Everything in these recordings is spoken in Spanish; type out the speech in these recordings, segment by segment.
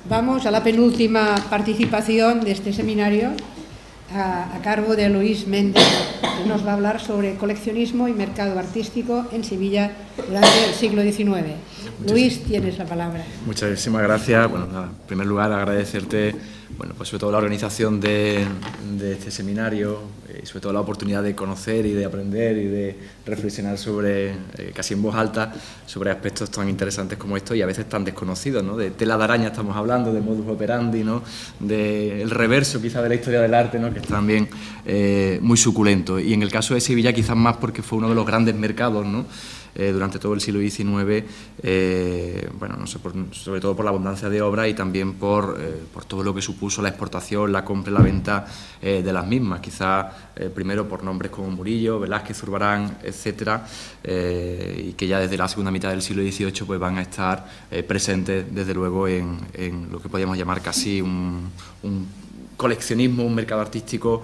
Vamos a la penúltima participación de este seminario a cargo de Luis Méndez, que nos va a hablar sobre coleccionismo y mercado artístico en Sevilla durante el siglo XIX. Luis, tienes la palabra. Muchísimas gracias. Bueno, nada, en primer lugar agradecerte, bueno, pues sobre todo la organización de este seminario y sobre todo la oportunidad de conocer y de aprender y de reflexionar sobre, casi en voz alta, sobre aspectos tan interesantes como estos y a veces tan desconocidos, ¿no? De tela de araña estamos hablando, de modus operandi, ¿no? Del reverso quizá de la historia del arte, ¿no? Que es también muy suculento. Y en el caso de Sevilla quizás más porque fue uno de los grandes mercados, ¿no? Durante todo el siglo XIX, bueno, no sé, sobre todo por la abundancia de obras y también por todo lo que supuso la exportación, la compra y la venta de las mismas, quizás primero por nombres como Murillo, Velázquez, Zurbarán, etcétera, y que ya desde la segunda mitad del siglo XVIII pues, van a estar presentes, desde luego, en lo que podríamos llamar casi un coleccionismo, un mercado artístico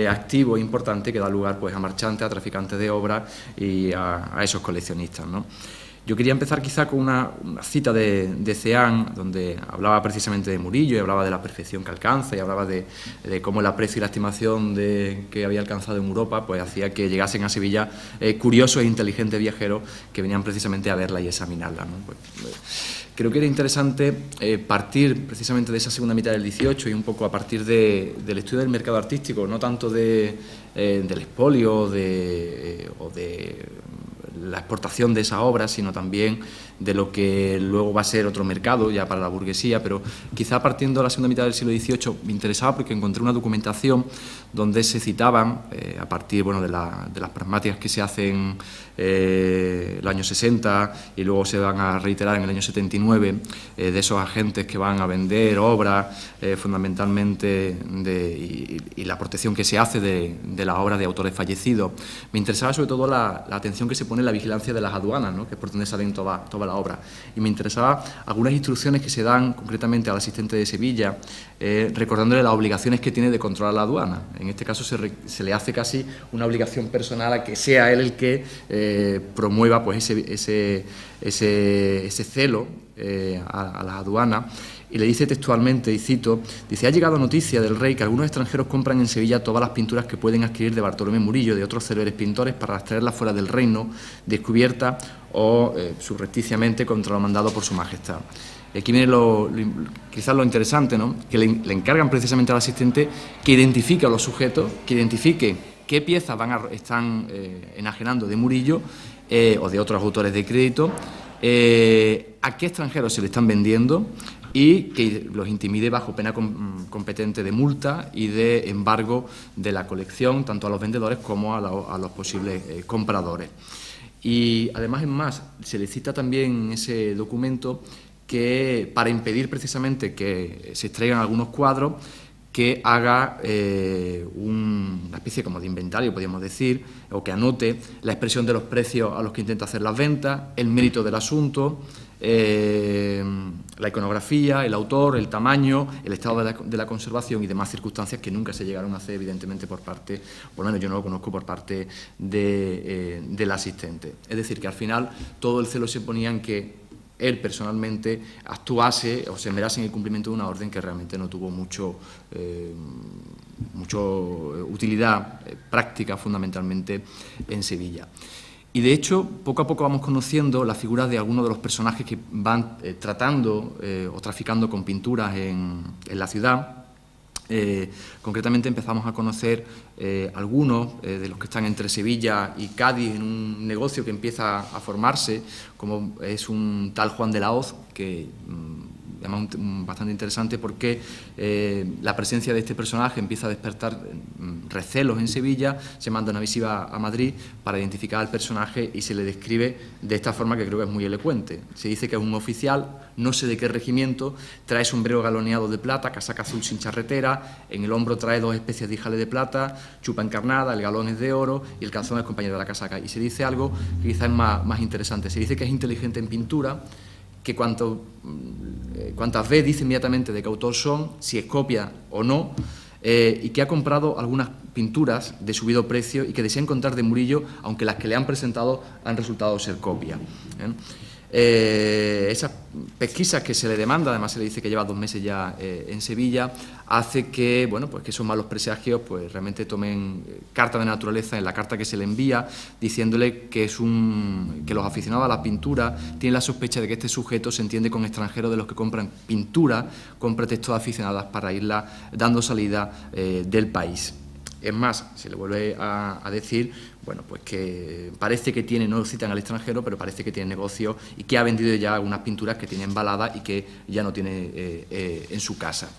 activo e importante que da lugar pues, a marchantes, a traficantes de obras y a esos coleccionistas, ¿no? Yo quería empezar quizá con una cita de Ceán, donde hablaba precisamente de Murillo y hablaba de la perfección que alcanza y hablaba de cómo el aprecio y la estimación que había alcanzado en Europa pues hacía que llegasen a Sevilla curiosos e inteligentes viajeros que venían precisamente a verla y examinarla, ¿no? Creo que era interesante partir precisamente de esa segunda mitad del XVIII y un poco a partir del estudio del mercado artístico, no tanto del expolio o de la exportación de esas obras, sino también de lo que luego va a ser otro mercado ya para la burguesía, pero quizá partiendo de la segunda mitad del siglo XVIII me interesaba porque encontré una documentación donde se citaban, a partir bueno, de las pragmáticas que se hacen el año 60 y luego se van a reiterar en el año 79, de esos agentes que van a vender obras fundamentalmente y la protección que se hace de las obras de autores fallecidos. Me interesaba sobre todo la atención que se pone en la vigilancia de las aduanas, ¿no? Que es por donde salen toda la obra. Y me interesaba algunas instrucciones que se dan concretamente al asistente de Sevilla, recordándole las obligaciones que tiene de controlar la aduana. En este caso se le hace casi una obligación personal a que sea él el que promueva pues, ese celo a las aduanas. Y le dice textualmente, y cito, dice: ha llegado noticia del rey que algunos extranjeros compran en Sevilla todas las pinturas que pueden adquirir de Bartolomé Murillo y de otros célebres pintores para traerlas fuera del reino, descubiertas o subrepticiamente contra lo mandado por su majestad. Y aquí viene quizás lo interesante, ¿no? Que le encargan precisamente al asistente que identifique a los sujetos, que identifique qué piezas están enajenando de Murillo o de otros autores de crédito, a qué extranjeros se le están vendiendo y que los intimide bajo pena competente de multa y de embargo de la colección, tanto a los vendedores como a los posibles compradores. Y además, es más, se le cita también en ese documento que para impedir precisamente que se extraigan algunos cuadros, que haga una especie como de inventario, podríamos decir, o que anote la expresión de los precios a los que intenta hacer las ventas, el mérito del asunto, la iconografía, el autor, el tamaño, el estado de la conservación y demás circunstancias que nunca se llegaron a hacer, evidentemente, por parte, por lo menos yo no lo conozco, por parte del asistente. Es decir, que al final todo el celo se ponía en que él personalmente actuase o se esmerase en el cumplimiento de una orden que realmente no tuvo mucho utilidad práctica, fundamentalmente en Sevilla. Y de hecho, poco a poco vamos conociendo las figuras de algunos de los personajes que van tratando o traficando con pinturas en la ciudad. Concretamente empezamos a conocer algunos de los que están entre Sevilla y Cádiz en un negocio que empieza a formarse, como es un tal Juan de la Hoz, que además bastante interesante porque la presencia de este personaje empieza a despertar recelos en Sevilla, se manda una misiva a Madrid para identificar al personaje y se le describe de esta forma que creo que es muy elocuente. Se dice que es un oficial, no sé de qué regimiento, trae sombrero galoneado de plata, casaca azul sin charretera, en el hombro trae 2 especies de híjale de plata, chupa encarnada, el galón es de oro y el calzón es compañero de la casaca. Y se dice algo que quizás es más interesante, se dice que es inteligente en pintura, que cuantas veces dice inmediatamente de qué autor son, si es copia o no, y que ha comprado algunas pinturas de subido precio y que desea encontrar de Murillo, aunque las que le han presentado han resultado ser copia. Esas pesquisas que se le demanda, además se le dice que lleva 2 meses ya en Sevilla, hace que, bueno, pues que esos malos presagios pues realmente tomen carta de naturaleza en la carta que se le envía, diciéndole que que los aficionados a la pintura tienen la sospecha de que este sujeto se entiende con extranjeros de los que compran pintura con pretextos aficionadas para irla dando salida del país. Es más, se le vuelve a decir, bueno, pues que parece que tiene, no lo citan al extranjero, pero parece que tiene negocio y que ha vendido ya algunas pinturas que tiene embaladas y que ya no tiene en su casa.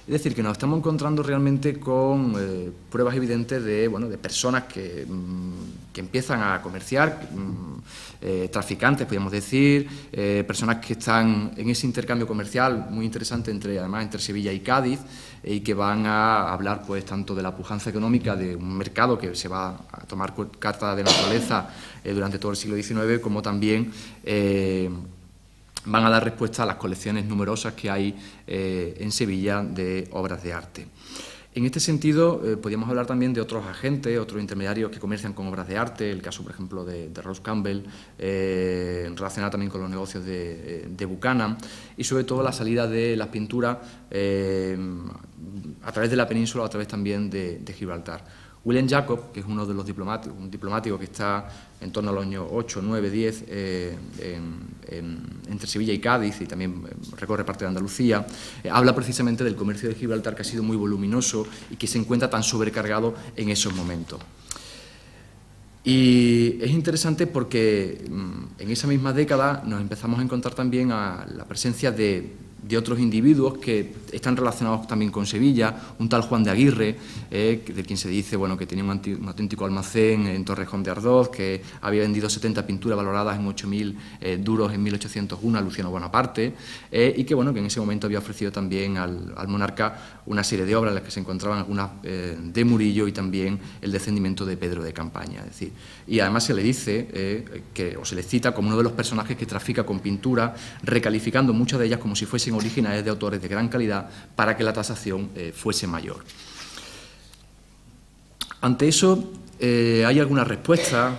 Es decir, que nos estamos encontrando realmente con pruebas evidentes de, bueno, de personas que empiezan a comerciar, traficantes, podríamos decir, personas que están en ese intercambio comercial muy interesante además entre Sevilla y Cádiz, y que van a hablar pues tanto de la pujanza económica de un mercado que se va a tomar carta de naturaleza durante todo el siglo XIX, como también van a dar respuesta a las colecciones numerosas que hay en Sevilla de obras de arte. En este sentido, podríamos hablar también de otros agentes, otros intermediarios que comercian con obras de arte, el caso, por ejemplo, de Ross Campbell, relacionado también con los negocios de Buchanan, y sobre todo la salida de las pinturas a través de la península o a través también de Gibraltar. William Jacob, que es uno de los diplomáticos, un diplomático que está en torno a los años 8, 9, 10 entre Sevilla y Cádiz, y también recorre parte de Andalucía, habla precisamente del comercio de Gibraltar, que ha sido muy voluminoso y que se encuentra tan sobrecargado en esos momentos. Y es interesante porque en esa misma década nos empezamos a encontrar también a la presencia de otros individuos que están relacionados también con Sevilla, un tal Juan de Aguirre, de quien se dice, bueno, que tenía un auténtico almacén en Torrejón de Ardoz, que había vendido 70 pinturas valoradas en 8.000 duros en 1801 a Luciano Bonaparte, y que, bueno, que en ese momento había ofrecido también al monarca una serie de obras en las que se encontraban algunas de Murillo y también el descendimiento de Pedro de Campaña. Es decir, y además se le dice, o se le cita como uno de los personajes que trafica con pintura, recalificando muchas de ellas como si fuesen originales de autores de gran calidad para que la tasación fuese mayor. Ante eso hay algunas respuestas,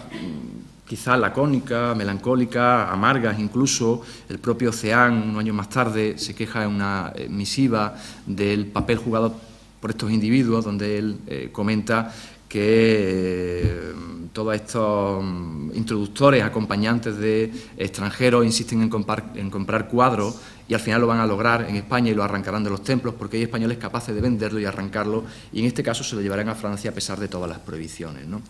quizás lacónicas, melancólicas, amargas incluso. El propio Ceán, unos años más tarde, se queja en una misiva del papel jugado por estos individuos, donde él comenta que todos estos introductores, acompañantes de extranjeros, insisten en comprar cuadros y al final lo van a lograr en España y lo arrancarán de los templos porque hay españoles capaces de venderlo y arrancarlo, y en este caso se lo llevarán a Francia a pesar de todas las prohibiciones, ¿no?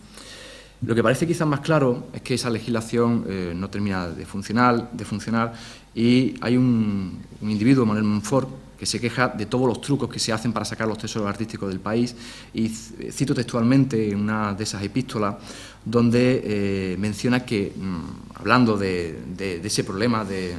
Lo que parece quizás más claro es que esa legislación no termina de funcionar y hay un individuo, Manuel Montfort, que se queja de todos los trucos que se hacen para sacar los tesoros artísticos del país, y cito textualmente en una de esas epístolas donde menciona que, hablando de ese problema de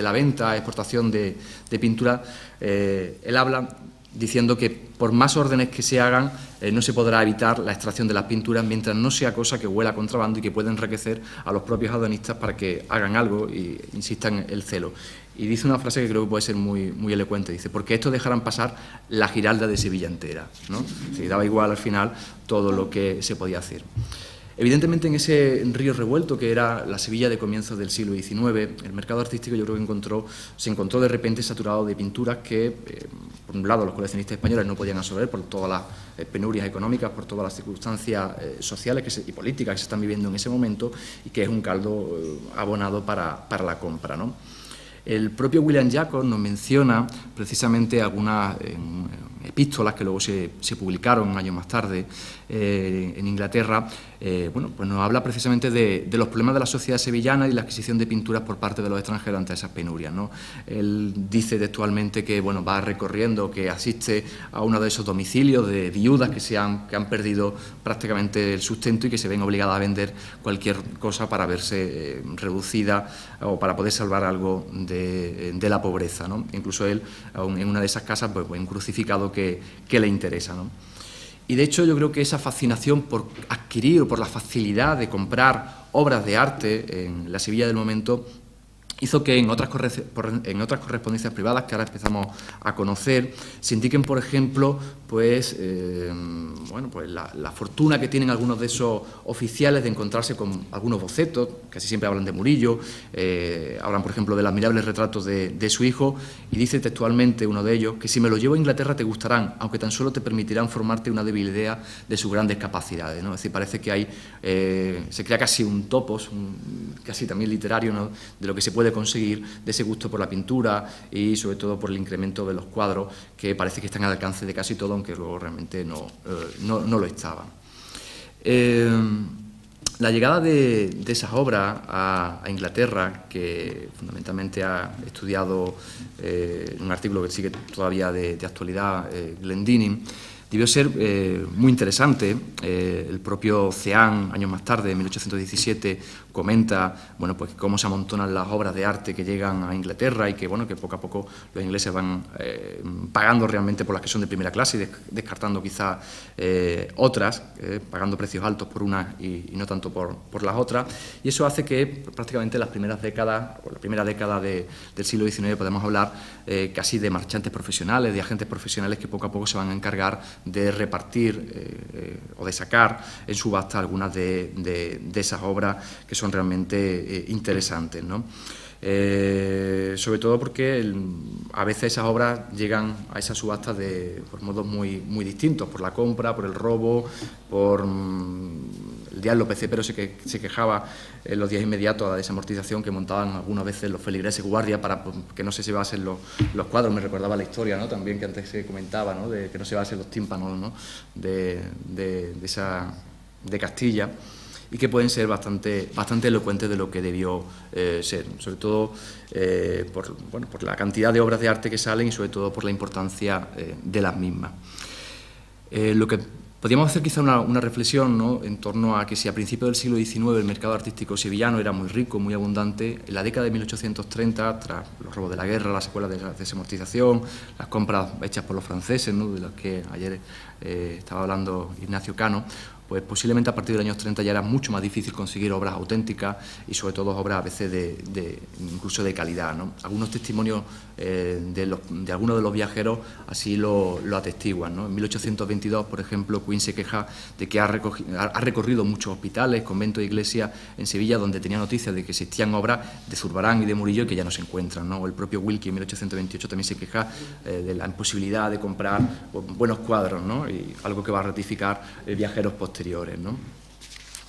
la venta, exportación de pintura, él habla diciendo que por más órdenes que se hagan no se podrá evitar la extracción de las pinturas mientras no sea cosa que huela a contrabando y que pueda enriquecer a los propios aduanistas para que hagan algo y insistan en el celo. Y dice una frase que creo que puede ser muy, muy elocuente, dice, porque estos dejarán pasar la Giralda de Sevilla entera, ¿no? Se daba igual al final todo lo que se podía hacer. Evidentemente, en ese río revuelto que era la Sevilla de comienzos del siglo XIX, el mercado artístico yo creo que se encontró de repente saturado de pinturas que, por un lado, los coleccionistas españoles no podían absorber por todas las penurias económicas, por todas las circunstancias sociales y políticas que se están viviendo en ese momento, y que es un caldo abonado para la compra, ¿no? El propio William Jacob nos menciona precisamente algunas epístolas que luego se publicaron años más tarde en Inglaterra. Bueno, pues nos habla precisamente de los problemas de la sociedad sevillana y la adquisición de pinturas por parte de los extranjeros ante esas penurias, ¿no? Él dice textualmente que, bueno, va recorriendo, que asiste a uno de esos domicilios de viudas que han perdido prácticamente el sustento y que se ven obligadas a vender cualquier cosa para verse reducida o para poder salvar algo de la pobreza, ¿no? Incluso él, en una de esas casas, pues un crucificado que le interesa, ¿no? Y de hecho yo creo que esa fascinación por adquirir o por la facilidad de comprar obras de arte en la Sevilla del momento hizo que en otras correspondencias privadas que ahora empezamos a conocer se indiquen, por ejemplo, pues, pues la fortuna que tienen algunos de esos oficiales de encontrarse con algunos bocetos, casi siempre hablan de Murillo, hablan, por ejemplo, del admirable retrato de su hijo, y dice textualmente uno de ellos que si me lo llevo a Inglaterra te gustarán, aunque tan solo te permitirán formarte una débil idea de sus grandes capacidades, ¿no? Es decir, parece que hay, se crea casi un topos, casi también literario, ¿no?, de lo que se puede conseguir de ese gusto por la pintura y sobre todo por el incremento de los cuadros que parece que están al alcance de casi todo, aunque luego realmente no lo estaban. La llegada de esas obras a Inglaterra, que fundamentalmente ha estudiado en un artículo que sigue todavía de actualidad Glendinning, debió ser muy interesante. El propio Ceán, años más tarde, en 1817, comenta, bueno, pues cómo se amontonan las obras de arte que llegan a Inglaterra y que, bueno, que poco a poco los ingleses van pagando realmente por las que son de primera clase y descartando quizás otras, pagando precios altos por unas y no tanto por las otras. Y eso hace que prácticamente las primeras décadas, o la primera década del siglo XIX, podemos hablar casi de marchantes profesionales, de agentes profesionales que poco a poco se van a encargar de repartir o de sacar en subasta algunas de esas obras que son realmente interesantes, ¿no? Sobre todo porque a veces esas obras llegan a esas subastas por modos muy distintos, por la compra, por el robo, por el diablo pecepero se quejaba en los días inmediatos a la desamortización que montaban algunas veces los feligreses guardia para que no se llevasen los cuadros. Me recordaba la historia, ¿no?, también que antes se comentaba, ¿no?, de que no se llevasen los tímpanos, ¿no?, de Castilla, y que pueden ser bastante elocuentes de lo que debió ser, sobre todo por la cantidad de obras de arte que salen y sobre todo por la importancia de las mismas. Lo que podríamos hacer quizá una reflexión, ¿no?, en torno a que si a principios del siglo XIX el mercado artístico sevillano era muy rico, muy abundante, en la década de 1830, tras los robos de la guerra, las secuelas de la desamortización, las compras hechas por los franceses, ¿no?, de las que ayer estaba hablando Ignacio Cano, pues posiblemente a partir del año 30 ya era mucho más difícil conseguir obras auténticas y sobre todo obras a veces incluso de calidad, ¿no? Algunos testimonios de algunos de los viajeros así lo atestiguan, ¿no? En 1822, por ejemplo, Quinn se queja de que ha recorrido muchos hospitales, conventos e iglesias en Sevilla donde tenía noticias de que existían obras de Zurbarán y de Murillo y que ya no se encuentran, ¿no? O el propio Wilkie en 1828 también se queja de la imposibilidad de comprar buenos cuadros, ¿no?, y algo que va a ratificar viajeros posteriores, ¿no?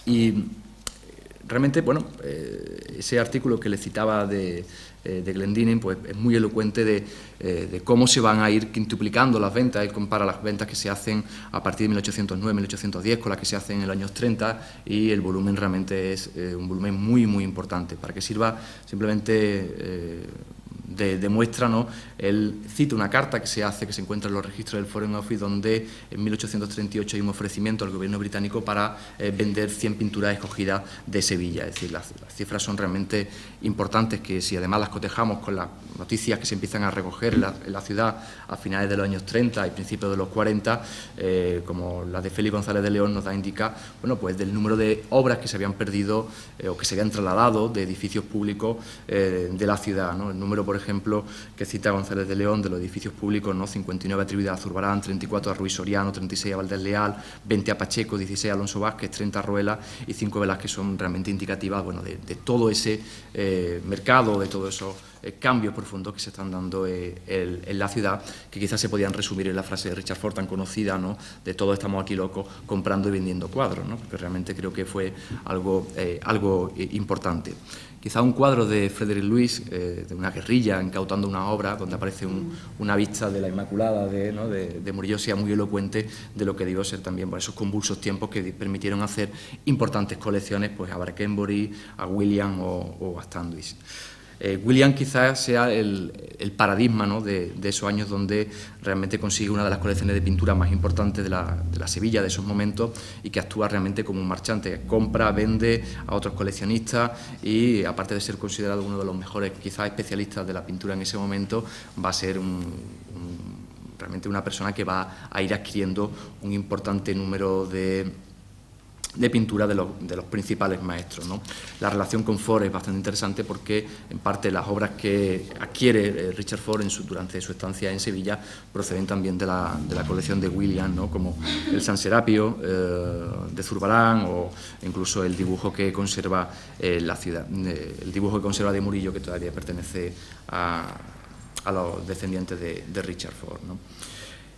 Y realmente, bueno, ese artículo que le citaba de Glendinning, pues es muy elocuente de cómo se van a ir quintuplicando las ventas. Él compara las ventas que se hacen a partir de 1809, 1810 con las que se hacen en los años 30 y el volumen realmente es un volumen muy importante. Para que sirva simplemente de muestra, ¿no?, él cita una carta que se encuentra en los registros del Foreign Office, donde en 1838 hay un ofrecimiento al gobierno británico para vender 100 pinturas escogidas de Sevilla. Es decir, las cifras son realmente importantes, que si además las cotejamos con las noticias que se empiezan a recoger en la ciudad a finales de los años 30 y principios de los 40, como las de Félix González de León, nos da a indicar, bueno, pues del número de obras que se habían perdido o que se habían trasladado de edificios públicos de la ciudad, ¿no? El número, por ejemplo, que cita González de León de los edificios públicos, ¿no?, 59 atribuidas a Zurbarán, 34 a Ruiz Soriano, 36 a Valdés Leal, 20 a Pacheco, 16 a Alonso Vázquez, 30 a Ruela y 5 Velázquez, son realmente indicativas, bueno, de todo ese mercado, de todos esos cambios profundos que se están dando en la ciudad, que quizás se podían resumir en la frase de Richard Ford tan conocida, ¿no?, de todos estamos aquí locos comprando y vendiendo cuadros, ¿no?, porque realmente creo que fue algo importante. Quizá un cuadro de Frederick Louis, de una guerrilla incautando una obra, donde aparece una vista de la Inmaculada de Murillo, sea muy elocuente de lo que debió ser también por esos convulsos tiempos que permitieron hacer importantes colecciones, pues a Brackenbury, a William o a Standish. William quizás sea el paradigma, ¿no?, de esos años donde realmente consigue una de las colecciones de pintura más importantes de la Sevilla de esos momentos y que actúa realmente como un marchante, compra, vende a otros coleccionistas y aparte de ser considerado uno de los mejores quizás especialistas de la pintura en ese momento, va a ser realmente una persona que va a ir adquiriendo un importante número de pintura de los principales maestros, ¿no? La relación con Ford es bastante interesante porque, en parte, las obras que adquiere Richard Ford durante su estancia en Sevilla proceden también de la colección de Williams, ¿no? Como el San Serapio de Zurbarán, o incluso el dibujo que conserva la ciudad, el dibujo que conserva de Murillo, que todavía pertenece a los descendientes de Richard Ford, ¿no?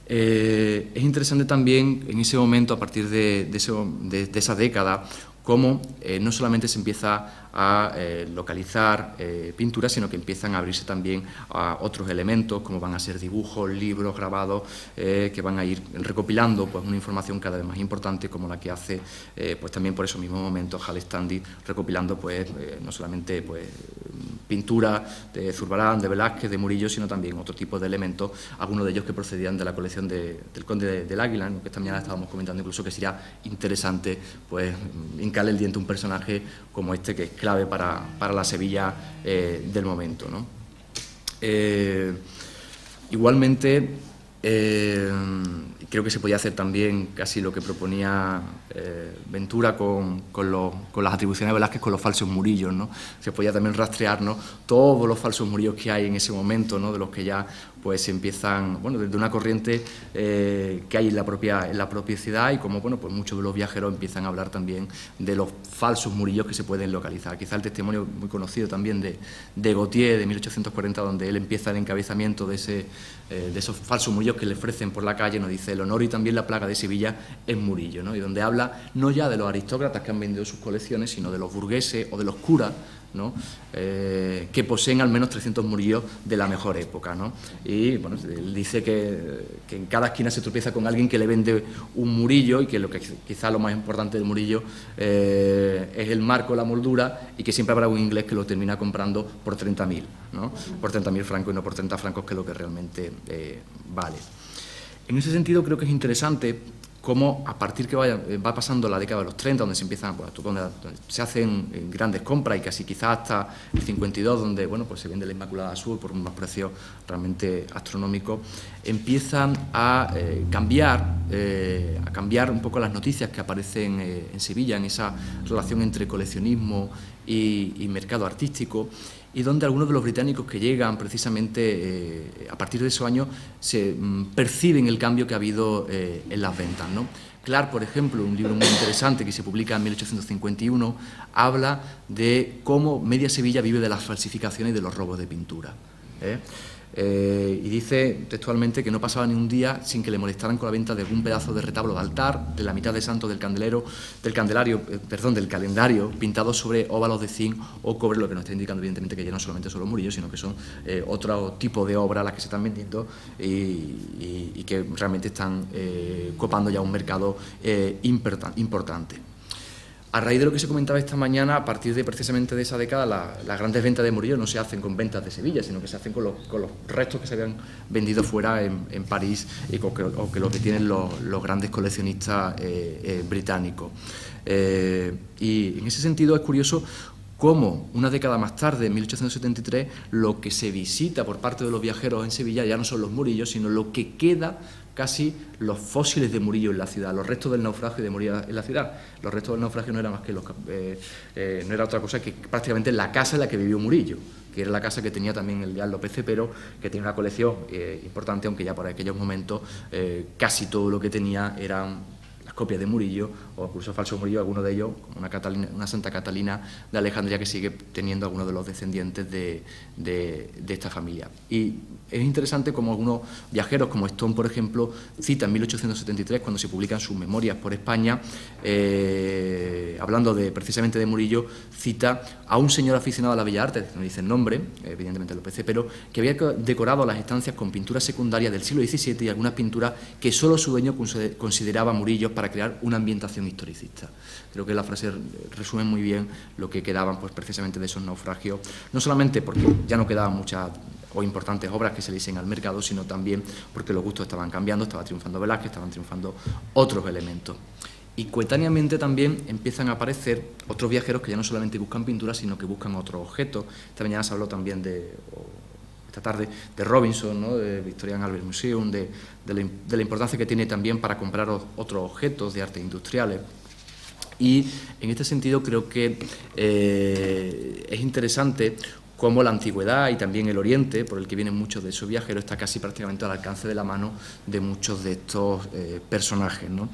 Es interesante también en ese momento, a partir de esa década, cómo no solamente se empieza a localizar pinturas, sino que empiezan a abrirse también a otros elementos, como van a ser dibujos, libros, grabados, que van a ir recopilando pues una información cada vez más importante, como la que hace pues también por esos mismos momentos Hal Standish, recopilando pues no solamente pues pintura de Zurbarán, de Velázquez, de Murillo, sino también otro tipo de elementos, algunos de ellos que procedían de la colección del Conde del Águila, ¿no? Que esta mañana estábamos comentando incluso que sería interesante pues hincarle el diente a un personaje como este, que es clave para la Sevilla del momento, ¿no? Igualmente, creo que se podía hacer también casi lo que proponía Ventura con las atribuciones de Velázquez con los falsos Murillos, ¿no? Se podía también rastrear, ¿no?, todos los falsos Murillos que hay en ese momento, ¿no?, de los que ya pues empiezan, bueno, desde una corriente que hay en la propia ciudad, y como, bueno, pues muchos de los viajeros empiezan a hablar también de los falsos Murillos que se pueden localizar. Quizá el testimonio muy conocido también de Gautier, de 1840, donde él empieza el encabezamiento de esos falsos Murillos que le ofrecen por la calle, nos dice: el honor y también la plaga de Sevilla es Murillo, ¿no? Y donde habla no ya de los aristócratas que han vendido sus colecciones, sino de los burgueses o de los curas, ¿no?, que poseen al menos 300 Murillos de la mejor época, ¿no? Y bueno, él dice que en cada esquina se tropieza con alguien que le vende un Murillo, y que quizá lo más importante del Murillo es el marco, la moldura, y que siempre habrá un inglés que lo termina comprando por 30.000, ¿no?, por 30.000 francos y no por 30 francos, que es lo que realmente vale. En ese sentido, creo que es interesante cómo, a partir que va pasando la década de los 30, donde se empiezan, pues, donde se hacen grandes compras, y casi quizás hasta el 52, donde, bueno, pues se vende la Inmaculada Azul por unos precios realmente astronómicos, empiezan a cambiar un poco las noticias que aparecen en Sevilla, en esa relación entre coleccionismo y mercado artístico, y donde algunos de los británicos que llegan precisamente a partir de esos años se perciben el cambio que ha habido en las ventas, ¿no? Clark, por ejemplo, un libro muy interesante que se publica en 1851, habla de cómo media Sevilla vive de las falsificaciones y de los robos de pintura, y dice textualmente que no pasaba ni un día sin que le molestaran con la venta de algún pedazo de retablo de altar, de la mitad de santo del calendario, pintado sobre óvalos de zinc o cobre, lo que nos está indicando evidentemente que ya no solamente son los Murillos, sino que son otro tipo de obras las que se están vendiendo, y que realmente están copando ya un mercado importante. A raíz de lo que se comentaba esta mañana, a partir de precisamente de esa década, las grandes ventas de Murillo no se hacen con ventas de Sevilla, sino que se hacen con los restos que se habían vendido fuera en París, o que lo que tienen los grandes coleccionistas británicos. Y en ese sentido es curioso cómo una década más tarde, en 1873, lo que se visita por parte de los viajeros en Sevilla ya no son los Murillos, sino lo que queda, casi los fósiles de Murillo en la ciudad, los restos del naufragio de Murillo en la ciudad. Los restos del naufragio no era más que no era otra cosa que prácticamente la casa en la que vivió Murillo, que era la casa que tenía también el Leal López Cepero, que tenía una colección importante, aunque ya por aquellos momentos casi todo lo que tenía eran las copias de Murillo, o incluso falsos Murillo, algunos de ellos, como una Santa Catalina de Alejandría, que sigue teniendo algunos de los descendientes de esta familia. Y es interesante como algunos viajeros, como Stone, por ejemplo, cita en 1873, cuando se publican sus memorias por España, hablando precisamente de Murillo, cita a un señor aficionado a la Bella Arte, no dice el nombre, evidentemente López Cepero, que había decorado las estancias con pinturas secundarias del siglo XVII y algunas pinturas que solo su dueño consideraba Murillo, para crear una ambientación historicista. Creo que la frase resume muy bien lo que quedaban, pues, precisamente de esos naufragios, no solamente porque ya no quedaban muchas o importantes obras que se le al mercado, sino también porque los gustos estaban cambiando, estaba triunfando Velázquez, estaban triunfando otros elementos. Y coetáneamente también empiezan a aparecer otros viajeros que ya no solamente buscan pinturas, sino que buscan otros objetos. Esta mañana se habló también esta tarde de Robinson, ¿no?, de Victorian Albert Museum, de la importancia que tiene también para comprar otros objetos de arte industriales. Y en este sentido creo que es interesante cómo la antigüedad y también el Oriente, por el que vienen muchos de esos viajeros, está casi prácticamente al alcance de la mano de muchos de estos personajes, ¿no?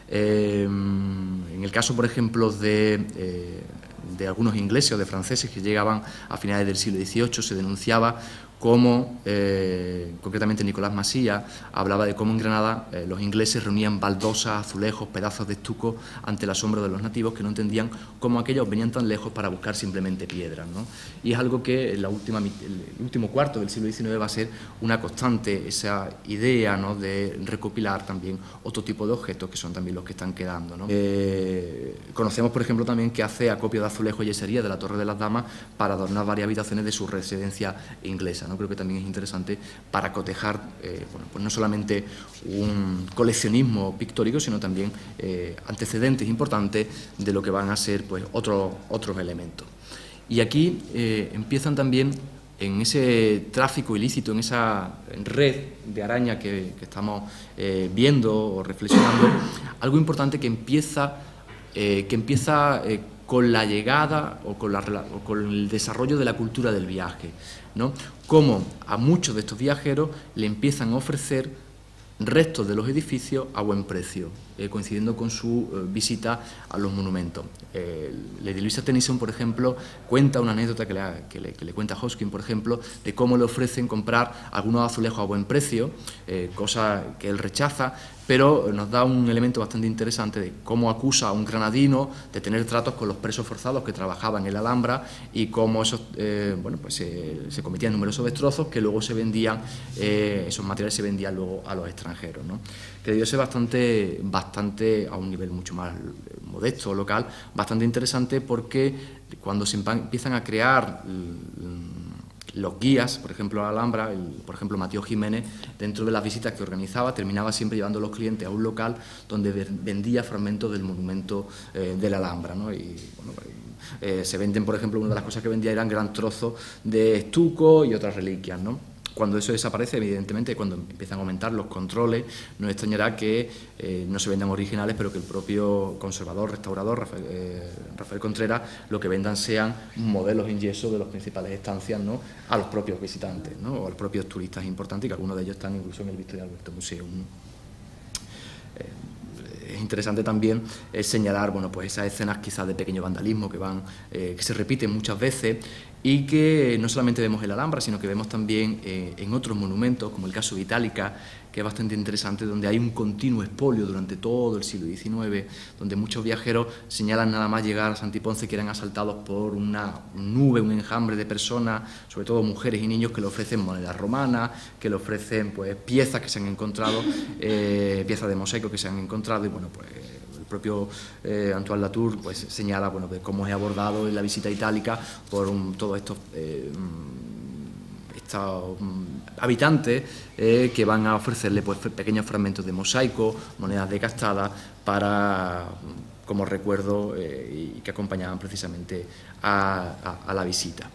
En el caso, por ejemplo, de algunos ingleses o de franceses que llegaban a finales del siglo XVIII, se denunciaba cómo, concretamente Nicolás Masía, hablaba de cómo en Granada los ingleses reunían baldosas, azulejos, pedazos de estuco ante el asombro de los nativos que no entendían cómo aquellos venían tan lejos para buscar simplemente piedras, ¿no? Y es algo que en el último cuarto del siglo XIX va a ser una constante, esa idea, ¿no?, de recopilar también otro tipo de objetos que son también los que están quedando, ¿no? Conocemos, por ejemplo, también que hace acopio de azulejos y yesería de la Torre de las Damas para adornar varias habitaciones de su residencia inglesa, ¿no? Creo que también es interesante para cotejar bueno, pues no solamente un coleccionismo pictórico, sino también antecedentes importantes de lo que van a ser pues, otros elementos. Y aquí empiezan también, en ese tráfico ilícito, en esa red de araña que estamos viendo o reflexionando, algo importante que empieza con la llegada o con el desarrollo de la cultura del viaje, ¿no? Cómo a muchos de estos viajeros le empiezan a ofrecer restos de los edificios a buen precio, coincidiendo con su visita a los monumentos. Lady Louisa Tennyson, por ejemplo, cuenta una anécdota que le cuenta Hoskin, por ejemplo, de cómo le ofrecen comprar algunos azulejos a buen precio, cosa que él rechaza, pero nos da un elemento bastante interesante de cómo acusa a un granadino de tener tratos con los presos forzados que trabajaban en la Alhambra y cómo esos, bueno, pues se cometían numerosos destrozos que luego se vendían, esos materiales se vendían luego a los extranjeros, ¿no? Que debió ser bastante a un nivel mucho más modesto, local, bastante interesante, porque cuando se empiezan a crear los guías, por ejemplo, a la Alhambra, por ejemplo, Mateo Jiménez, dentro de las visitas que organizaba, terminaba siempre llevando a los clientes a un local donde vendía fragmentos del monumento de la Alhambra, ¿no? Y bueno, se venden, por ejemplo, una de las cosas que vendía eran gran trozos de estuco y otras reliquias, ¿no? Cuando eso desaparece, evidentemente, cuando empiezan a aumentar los controles, nos extrañará que no se vendan originales, pero que el propio conservador, restaurador, Rafael Contreras, lo que vendan sean modelos en yeso de las principales estancias, ¿no?, a los propios visitantes, ¿no?, o a los propios turistas importantes, y que algunos de ellos están incluso en el Victoria Alberto Museum, ¿no? Es interesante también señalar, bueno, pues esas escenas quizás de pequeño vandalismo que se repiten muchas veces y que no solamente vemos en la Alhambra, sino que vemos también en otros monumentos, como el caso de Itálica, que es bastante interesante, donde hay un continuo expolio durante todo el siglo XIX, donde muchos viajeros señalan nada más llegar a Santiponce que eran asaltados por una nube, un enjambre de personas, sobre todo mujeres y niños, que le ofrecen monedas romanas, que le ofrecen pues piezas que se han encontrado, piezas de mosaico que se han encontrado, y bueno, pues el propio Antoine Latour pues señala, bueno, de cómo es abordado en la visita itálica por todos estos habitantes que van a ofrecerle pues pequeños fragmentos de mosaico, monedas decastadas como recuerdo y que acompañaban precisamente a la visita.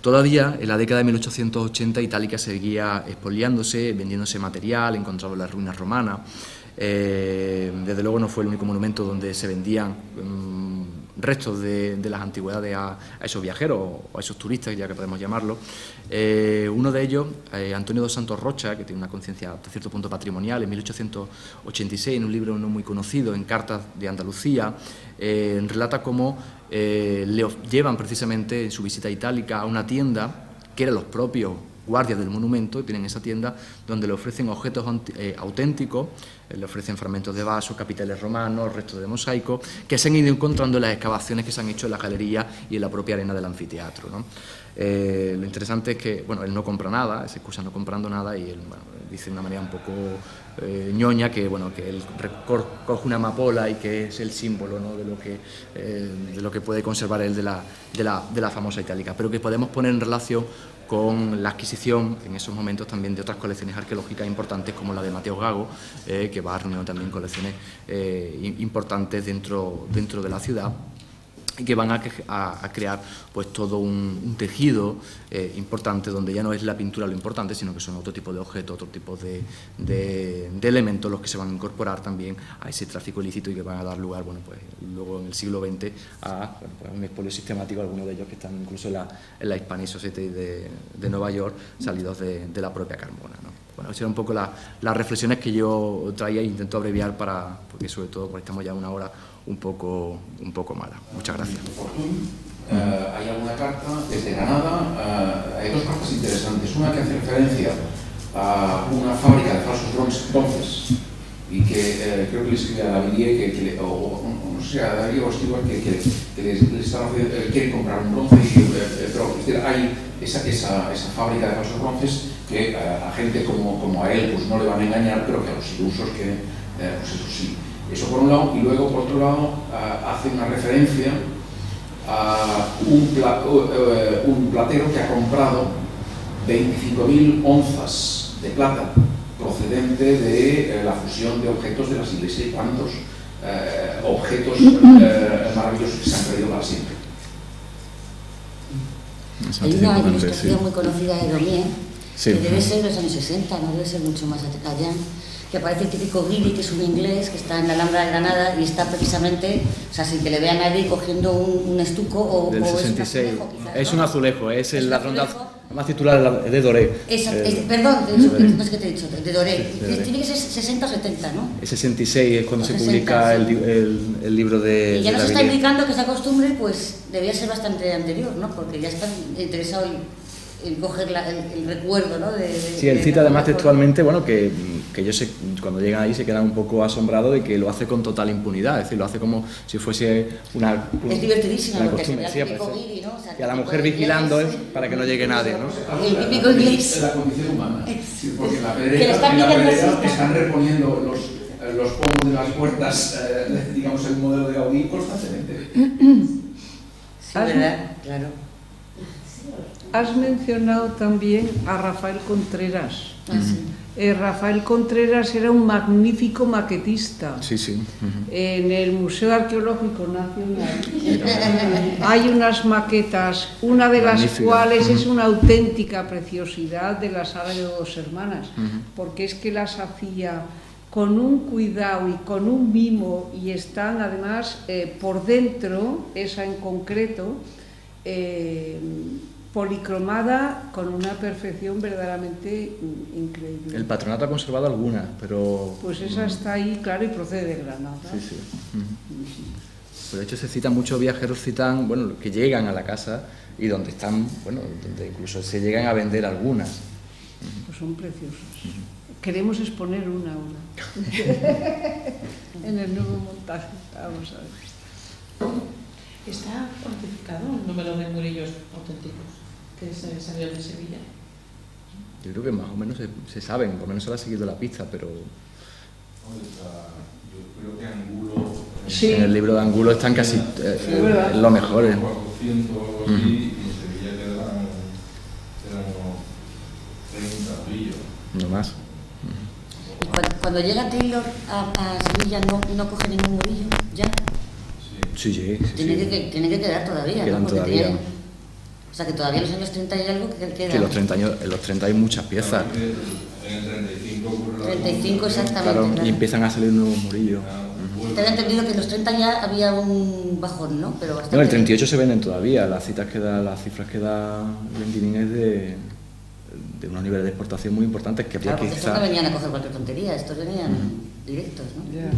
Todavía en la década de 1880 Itálica seguía expoliándose, vendiéndose material encontrado en las ruinas romanas. Desde luego no fue el único monumento donde se vendían restos de las antigüedades a esos viajeros o a esos turistas, ya que podemos llamarlo. Uno de ellos, Antonio dos Santos Rocha, que tiene una conciencia hasta cierto punto patrimonial, en 1886, en un libro no muy conocido, en Cartas de Andalucía, relata cómo le llevan precisamente en su visita a Itálica a una tienda que eran los propios guardias del monumento, y tienen esa tienda donde le ofrecen objetos auténticos, le ofrecen fragmentos de vasos, capiteles romanos, restos de mosaico, que se han ido encontrando en las excavaciones que se han hecho en la galería y en la propia arena del anfiteatro, ¿no? Lo interesante es que, bueno, él no compra nada, se excusa no comprando nada, y él, bueno, dice de una manera un poco ñoña que, bueno, que él coge una amapola y que es el símbolo, ¿no?, de lo que puede conservar él de la famosa Itálica, pero que podemos poner en relación con la adquisición en esos momentos también de otras colecciones arqueológicas importantes, como la de Mateo Gago, que va reuniendo también colecciones importantes dentro de la ciudad, y que van a crear pues todo un tejido importante, donde ya no es la pintura lo importante, sino que son otro tipo de objetos, otro tipo de elementos los que se van a incorporar también a ese tráfico ilícito y que van a dar lugar, bueno, pues luego en el siglo XX a pues un expolio sistemático, algunos de ellos que están incluso en la Hispanic Society de Nueva York, salidos de la propia Carmona, ¿no? Bueno, esas eran un poco las reflexiones que yo traía e intento abreviar porque sobre todo porque estamos ya a una hora un poco mala. Muchas gracias. Hay alguna carta desde Granada, hay dos cartas interesantes, una que hace referencia a una fábrica de falsos bronces y que creo que le escribe a David o no sé, a David o a Stewart que les quieren comprar un bronce pero es decir, hay esa fábrica de falsos bronces que a gente como a él pues no le van a engañar, pero que a los ilusos que pues eso sí. Eso por un lado, y luego por otro lado hace una referencia a un platero que ha comprado 25.000 onzas de plata procedente de la fusión de objetos de las iglesias y cuantos objetos maravillosos que se han perdido para siempre. Hay una ilustración muy conocida de Daumier, que debe ser de los años 60, no debe ser mucho más allá, que aparece el típico guiri, que es un inglés, que está en la Alhambra de Granada y está precisamente, o sea, sin que le vea a nadie, cogiendo un estuco o del 66. Es un azulejo, quizás, es un azulejo, es la ronda más titular de Doré. Perdón, no sé qué te he dicho, de Doré. Sí, tiene que ser 60 o 70, ¿no? El 66 es cuando 60, se publica el libro de... Y ya nos está indicando que esa costumbre pues debía ser bastante anterior, ¿no? Porque ya están interesados en coger el recuerdo, ¿no? Sí, él cita además textualelmente, bueno, que ellos cuando llegan ahí se quedan un poco asombrados de que lo hace con total impunidad, es decir, lo hace como si fuese una... Es divertidísimo, una porque costumbre, se ve el típico guiri, ¿no? O sea, y a la mujer vigilando para que no llegue nadie, ¿no? El típico inglés. La condición humana, porque en la pedrera están reponiendo los pomos de las puertas, digamos, el modelo de Gaudí constantemente. Sí, ¿verdad? Claro. Has mencionado también a Rafael Contreras. Rafael Contreras era un magnífico maquetista. Sí, sí. En el Museo Arqueológico Nacional hay unas maquetas, una de las cuales es una auténtica preciosidad de la Sala de Dos Hermanas, porque es que las hacía con un cuidado y con un mimo, y están además por dentro, esa en concreto, policromada con una perfección verdaderamente increíble. El patronato ha conservado algunas, pero... Pues esa está ahí, claro, y procede de Granada. Sí, sí. Pero de hecho se citan, muchos viajeros citan, bueno, que llegan a la casa y donde están, bueno, donde incluso se llegan a vender algunas. Pues son preciosas. Queremos exponer una ahora. En el nuevo montaje, vamos a ver. ¿Está cuantificado el número de murillos auténticos que se salió de Sevilla? Yo creo que más o menos se saben, por lo menos se le ha seguido la pista, pero... Yo creo que Angulo... Sí. En el libro de Angulo están casi lo mejor. 400 y en Sevilla quedan unos 30 murillos. No más. Cuando llega Taylor a Sevilla no coge ningún murillo, ¿ya? Sí, sí. Tiene que quedar todavía, quedan ¿no? todavía. O sea, que todavía en los años 30 hay algo que queda. Que en los 30 hay muchas piezas. En el 35 ocurre la 35 exactamente. Claro, claro. y empiezan a salir nuevos murillos. Tengo entendido que en los 30 ya había un bajón, ¿no? Pero bastante... No, el 38 se venden todavía. Las cifras que da Lenguinin es de unos niveles de exportación muy importantes que claro, habría porque quizá... estos no venían a coger cualquier tontería, estos venían directos, ¿no? Yeah.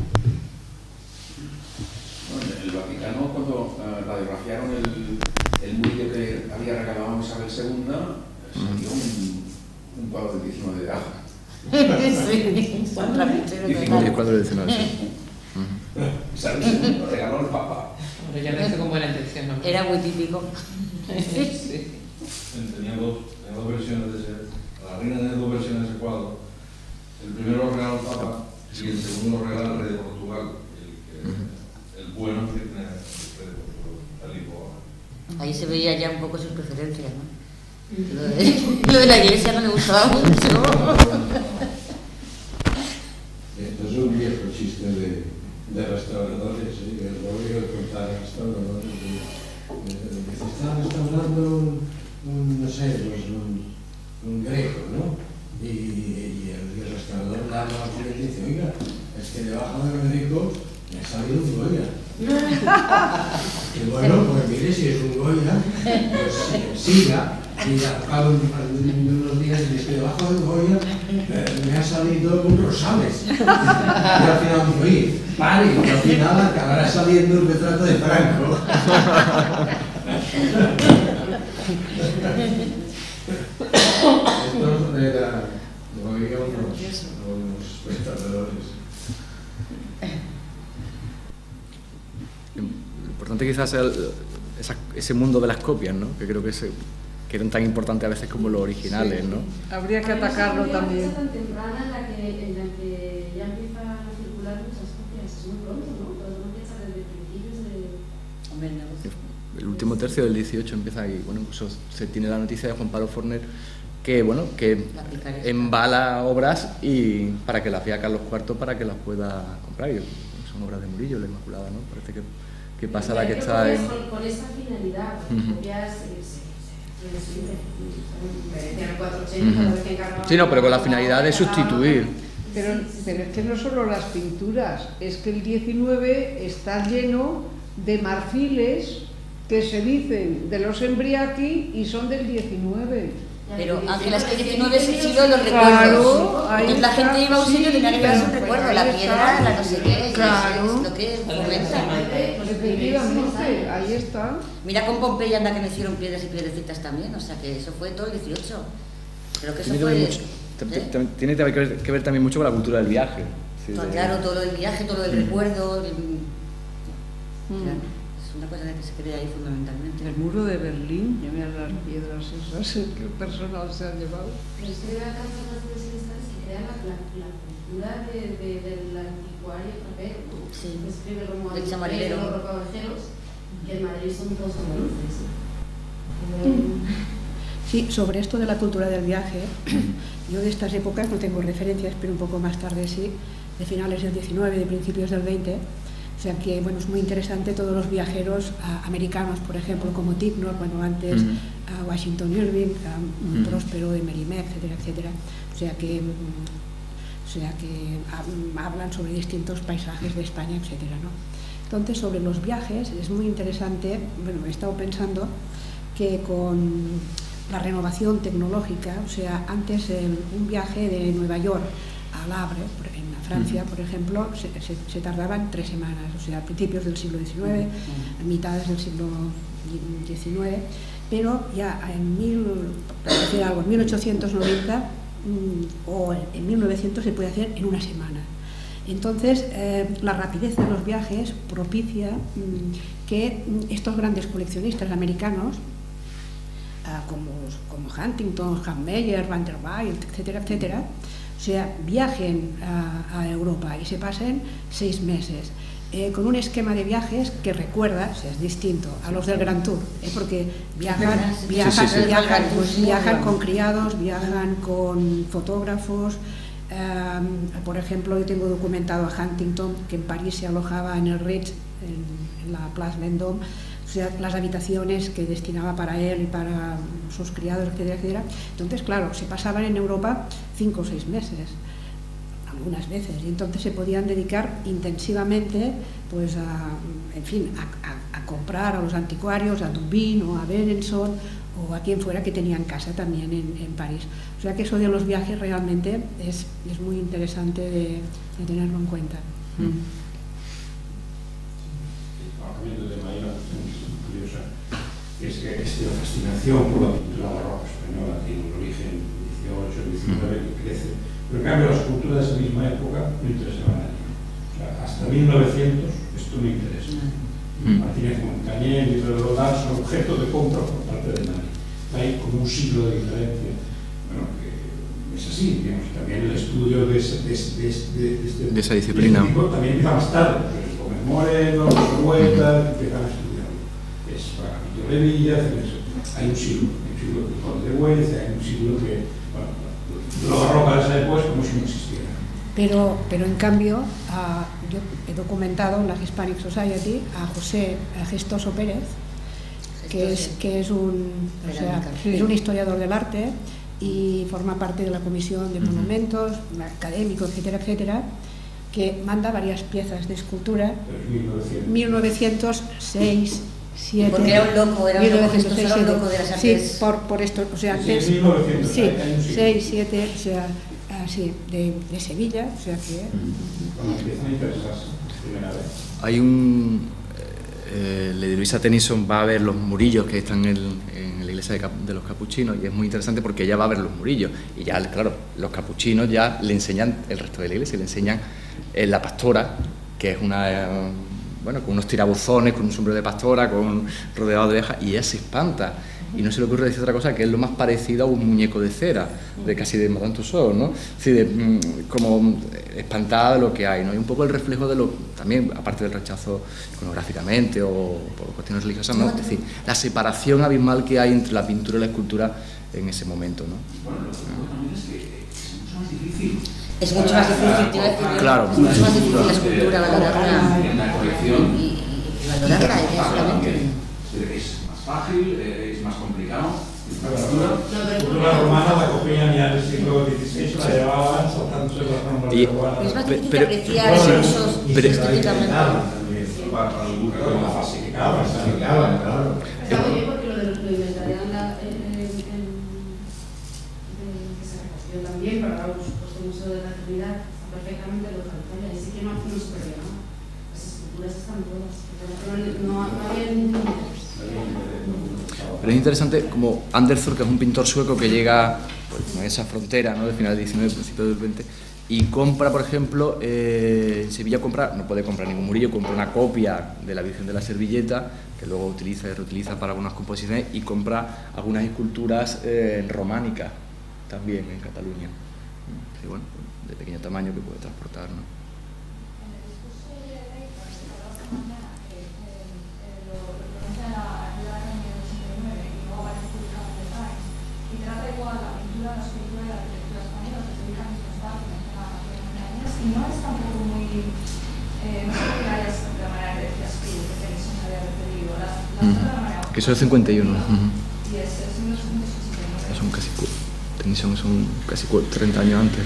El Vaticano, cuando radiografiaron el murillo que había regalado Isabel II, salió un cuadro del 19 de Aja. Sí, un trapichero total. El cuadro del 19, sí. Isabel II lo regaló el Papa. Pero ya lo hizo con buena intención, ¿no? Era muy típico. Sí. Tenía dos versiones de ese... La reina tiene dos versiones de ese cuadro. El primero lo regaló el Papa y el segundo lo regaló el rey de Portugal. El bueno que tiene el Lisboa. Ahí se veía ya un poco sus preferencias, ¿no? Lo de la iglesia no le gustaba mucho. Esto es un viejo chiste de restauradores, ¿sí? El rollo de contar restauradores. Están restaurando no sé, pues un greco, ¿no? Y el restaurador llama al cliente y dice, oiga, es que debajo del greco me ha salido un Goya. Y bueno, pues mire, si es un Goya, pues siga. Y al cabo de unos días y dice, debajo del Goya me ha salido un Rosales. Y al final dice, oye, pare, y al final acabará saliendo el retrato de Franco. Esto era, lo había unos espectadores. Lo importante quizás es ese mundo de las copias, ¿no? Que creo que eran tan importantes a veces como los originales, ¿no? Habría que atacarlo también. Tan temprana en la que ya empiezan a circular muchas copias, es muy pronto, ¿no? Todo no empieza desde principios de... El último tercio del 18 empieza ahí. Bueno, incluso se tiene la noticia de Juan Pablo Forner que embala obras y para que las vea Carlos IV para que las pueda comprar. Y son obras de Murillo, la Inmaculada, ¿no? Parece que pasa la que está en... Con esa finalidad, copias... Sí, no, pero con la finalidad de sustituir. Pero es que no solo las pinturas, es que el 19 está lleno de marfiles que se dicen de los Embriachi y son del 19. Pero Ángela, es que el 19 es el siglo de los recuerdos. Entonces la gente iba a un sitio y tenía que llevarse un recuerdo, la piedra, la no sé qué, es lo que fomenta. Efectivamente, ahí está. Mira con Pompeya anda que me hicieron piedras y piedrecitas también, o sea que eso fue todo el 18. Creo que eso fue... Tiene que ver también mucho con la cultura del viaje. Sí, claro, todo el viaje, todo el recuerdo. Es una cosa que se crea ahí fundamentalmente. El muro de Berlín, ya miran las piedras esas que el personal se ha llevado. Pero es que de acá se crea la cultura del anticuario papel, sí. Que escribe como el chamarelero, los rocabanceros, y en Madrid son todos andaluces. Sí, sobre esto de la cultura del viaje, yo de estas épocas no tengo referencias, pero un poco más tarde sí, de finales del 19, de principios del 20. O sea que, bueno, es muy interesante todos los viajeros americanos, por ejemplo, como Ticknor, bueno, antes a Washington Irving, a Próspero de Mérimée, etcétera, etcétera. O sea que hablan sobre distintos paisajes de España, etcétera, ¿no? Entonces, sobre los viajes, es muy interesante, bueno, he estado pensando que con la renovación tecnológica, o sea, antes un viaje de Nueva York al Havre, en Francia, por ejemplo, se tardaban 3 semanas, o sea, a principios del siglo XIX, a mitades del siglo XIX, pero ya en 1890 o en 1900 se puede hacer en una semana. Entonces, la rapidez de los viajes propicia que estos grandes coleccionistas americanos, como Huntington, Hammeier, Van der Waals, etcétera, etcétera, o sea, viajen a Europa y se pasen 6 meses, con un esquema de viajes que recuerda, o sea, es distinto a los del Grand Tour, porque viajan con criados, viajan con fotógrafos. Por ejemplo, yo tengo documentado a Huntington, que en París se alojaba en el Ritz, en la Place Vendôme, o sea, las habitaciones que destinaba para él y para sus criados, etcétera, etcétera. Entonces, claro, se pasaban en Europa 5 o 6 meses, algunas veces, y entonces se podían dedicar intensivamente, pues, a comprar a los anticuarios, a Dubin o a Berenson o a quien fuera que tenían casa también en París. O sea que eso de los viajes realmente es muy interesante de tenerlo en cuenta. De manera curiosa, es que esta fascinación por la pintura barroca española tiene un origen 18, 19 que crece, pero en cambio las culturas de esa misma época no interesaban a nadie. O sea, hasta 1900 esto no interesa. Martínez Montañé, el libro de Rodin son objeto de compra por parte de nadie. Hay como un siglo de diferencia. Bueno, que es así, digamos, también el estudio de esa disciplina también empieza más tarde. Moreno, los poetas, empiezan a estudiarlo. Es para Camilo de Villas, hay un siglo de Güez, hay un siglo que, bueno, lo barroco de esa época es como si no existiera. Pero en cambio, yo he documentado en la Hispanic Society a José Gestoso Pérez, que es un historiador del arte y forma parte de la Comisión de Monumentos, un académico, etcétera, etcétera, que manda varias piezas de escultura. 1906, 7. Porque era un loco, era un loco de las artes. Sí, por esto, o sea, antes. Sí, 6, 7, o sea, así, de Sevilla, o sea que. Hay un. Lady Luisa Tennyson va a ver los murillos que están en la iglesia de los capuchinos, y es muy interesante porque ella va a ver los murillos y ya, claro, los capuchinos ya le enseñan el resto de la iglesia, le enseñan la pastora, que es una, bueno, con unos tirabuzones, con un sombrero de pastora, rodeado de abejas, y ella se espanta y no se le ocurre decir otra cosa que es lo más parecido a un muñeco de cera, de casi de Madame Tussauds, ¿no? Es decir, como espantada de lo que hay, ¿no? Y un poco el reflejo de lo, también, aparte del rechazo iconográficamente o por cuestiones religiosas, ¿no? Es decir, la separación abismal que hay entre la pintura y la escultura en ese momento, ¿no? Bueno, lo que también es que es mucho más difícil. Es mucho más difícil, te iba a decir. Claro. Es mucho más difícil la escultura, valorarla. En la colección. Y valorarla, solamente. Es más fácil, es más complicado. La cultura romana la cogían ya en el siglo XVI, la llevaban saltándose las normas de guarda. Es más difícil apreciar esos estéticamente. Para el burro la falsificaban, claro. Está bien porque lo del inventariado que se recogió también para los Museo de la Trinidad está perfectamente localizado, y sí que no hace un superior, ¿no? Las esculturas están todas, no había ningún interés. Pero es interesante como Andersson, que es un pintor sueco que llega pues, a esa frontera, ¿no? Del final del 19, principio del 20, y compra, por ejemplo, en Sevilla no puede comprar ningún murillo, compra una copia de la Virgen de la Servilleta, que luego utiliza y reutiliza para algunas composiciones, y compra algunas esculturas románicas también en Cataluña. Y bueno, de pequeño tamaño que puede transportar, ¿no? Y no es tampoco muy... no sé que hayas de la manera que decías que Tennyson se había referido. Que eso es 51. Y es 1989. Tennyson son casi 30 años antes.